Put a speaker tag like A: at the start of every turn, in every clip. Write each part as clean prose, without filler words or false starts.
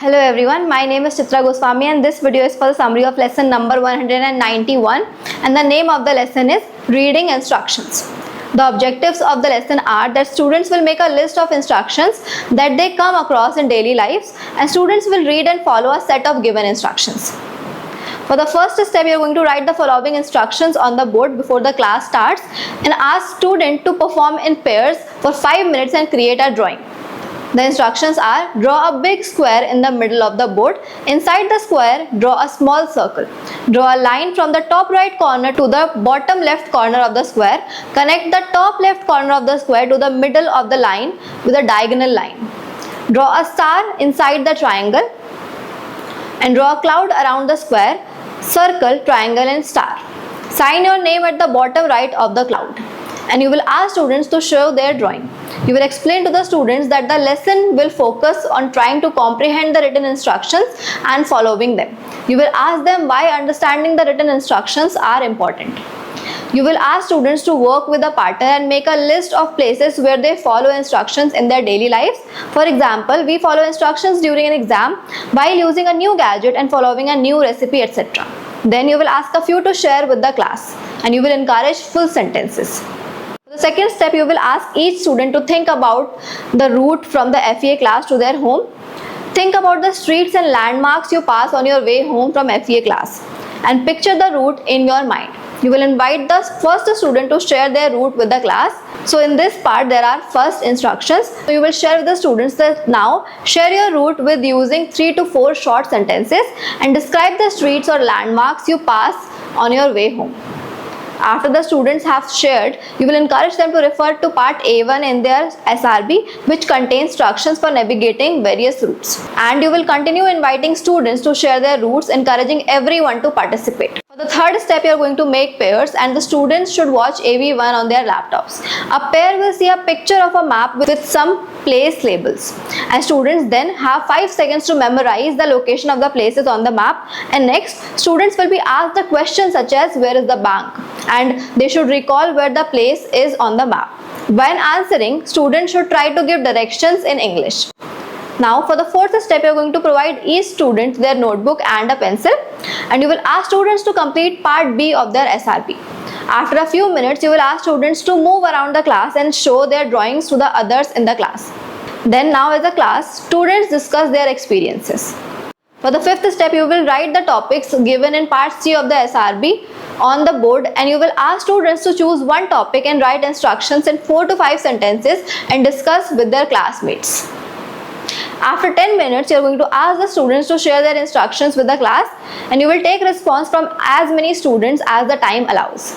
A: Hello everyone, my name is Chitra Goswami and this video is for the summary of lesson number 191 and the name of the lesson is Reading Instructions. The objectives of the lesson are that students will make a list of instructions that they come across in daily lives and students will read and follow a set of given instructions. For the first step, you are going to write the following instructions on the board before the class starts and ask student to perform in pairs for 5 minutes and create a drawing. The instructions are: draw a big square in the middle of the board. Inside the square, draw a small circle. Draw a line from the top right corner to the bottom left corner of the square. Connect the top left corner of the square to the middle of the line with a diagonal line. Draw a star inside the triangle and draw a cloud around the square, circle, triangle and star. Sign your name at the bottom right of the cloud. And you will ask students to show their drawing. You will explain to the students that the lesson will focus on trying to comprehend the written instructions and following them. You will ask them why understanding the written instructions are important. You will ask students to work with a partner and make a list of places where they follow instructions in their daily lives. For example, we follow instructions during an exam while using a new gadget and following a new recipe, etc. Then you will ask a few to share with the class and you will encourage full sentences. The second step, you will ask each student to think about the route from the FEA class to their home. Think about the streets and landmarks you pass on your way home from FEA class and picture the route in your mind. You will invite the first student to share their route with the class. So in this part, there are first instructions. So you will share with the students that now share your route with using 3 to 4 short sentences and describe the streets or landmarks you pass on your way home. After the students have shared, you will encourage them to refer to part A1 in their SRB, which contains instructions for navigating various routes. And you will continue inviting students to share their routes, encouraging everyone to participate. For the third step, you are going to make pairs and the students should watch AV1 on their laptops. A pair will see a picture of a map with some place labels. And students then have 5 seconds to memorize the location of the places on the map. And next, students will be asked the questions such as where is the bank? And they should recall where the place is on the map. When answering, students should try to give directions in English. Now for the fourth step, you are going to provide each student their notebook and a pencil and you will ask students to complete part B of their SRB. After a few minutes, you will ask students to move around the class and show their drawings to the others in the class. Then now as a class, students discuss their experiences. For the fifth step, you will write the topics given in part C of the SRB on the board and you will ask students to choose one topic and write instructions in 4 to 5 sentences and discuss with their classmates. After 10 minutes, you are going to ask the students to share their instructions with the class and you will take response from as many students as the time allows.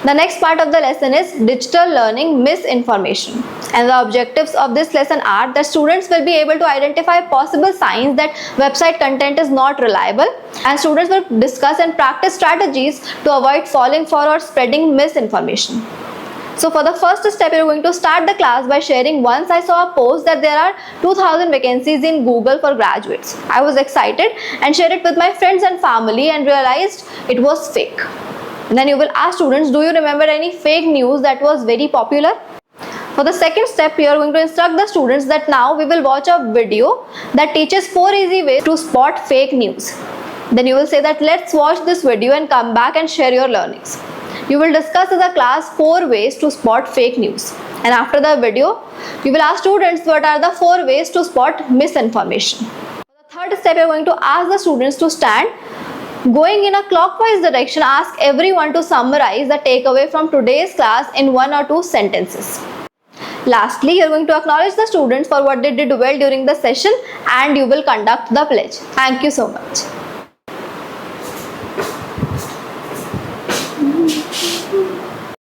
A: The next part of the lesson is digital learning misinformation. And the objectives of this lesson are that students will be able to identify possible signs that website content is not reliable and students will discuss and practice strategies to avoid falling for or spreading misinformation. So for the first step, you are going to start the class by sharing. Once I saw a post that there are 2000 vacancies in Google for graduates. I was excited and shared it with my friends and family and realized it was fake. And then you will ask students, do you remember any fake news that was very popular? For the second step, you are going to instruct the students that now we will watch a video that teaches 4 easy ways to spot fake news. Then you will say that let's watch this video and come back and share your learnings. You will discuss as a class 4 ways to spot fake news. And after the video, you will ask students what are the 4 ways to spot misinformation. For the third step, you are going to ask the students to stand. Going in a clockwise direction, ask everyone to summarize the takeaway from today's class in 1 or 2 sentences. Lastly, you are going to acknowledge the students for what they did well during the session and you will conduct the pledge. Thank you so much.